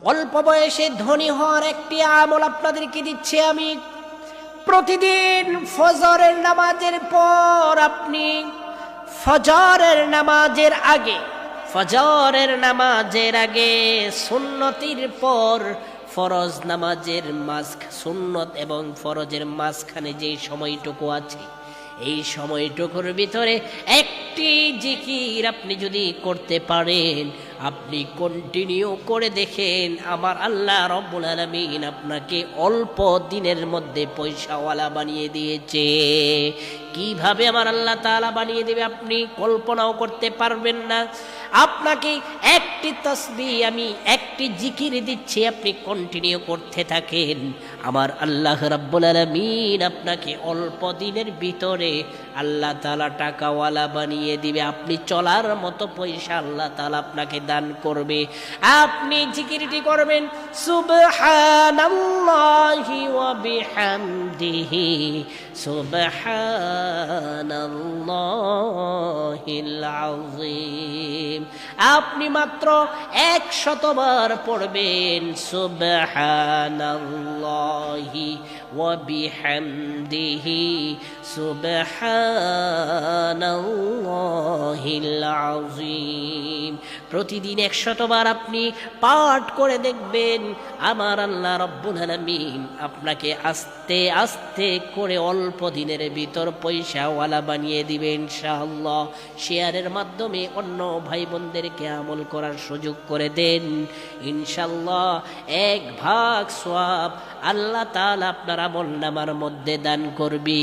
অল্প বয়সে ধনী হওয়ার একটি আমল আপনাদেরকে দিচ্ছি আমি। প্রতিদিন ফজরের নামাজের পর আপনি ফজরের নামাজের আগে সুন্নতির পর ফরজ নামাজের সুন্নত এবং ফরজের মাঝখানে যে সময়টুকু আছে, এই সময়টুকুর ভিতরে একটি জিকির আপনি যদি করতে পারেন, আপনি কন্টিনিউ করে দেখেন, আমার আল্লাহ রব্বুল আলামিন আপনাকে অল্প দিনের মধ্যে পয়সাওয়ালা বানিয়ে দিয়েছে। কিভাবে আমার আল্লাহ তাআলা বানিয়ে দেবে আপনি কল্পনাও করতে পারবেন না। আপনাকে একটি তাসবিহ, আমি একটি জিকির দিচ্ছি, আপনি কন্টিনিউ করতে থাকেন, আমার আল্লাহ রাব্বুল আলামিন আপনাকে অল্প দিনের ভিতরে আল্লাহ তাআলা টাকাওয়ালা বানিয়ে দিবে। আপনি চলার মতো পয়সা আল্লাহ তাআলা আপনাকে দান করবে। আপনি জিকিরটি করবেন, সুবহানাল্লাহি ওয়া বিহামদিহি সুবহানাল্লাহিল আযীম। আপনি মাত্র 100 বার পড়বেন সুবহানাল্লাহি ওয়া বিহামদিহি সুবহানাল্লাহিল আযীম। প্রতিদিন 100 বার আপনি পাঠ করে দেখবেন, আমার আল্লাহ রব্বুল আলামিন আপনাকে আস্তে আস্তে করে অল্প দিনের ভিতর পয়সাওয়ালা বানিয়ে দিবে ইনশাআল্লাহ। শেয়ারের মাধ্যমে অন্য ভাই বোনদেরকে আমল করার সুযোগ করে দেন, ইনশাআল্লাহ 1 ভাগ সওয়াব আল্লাহ তাআলা আপনার আমল নামার মধ্যে দান করবে।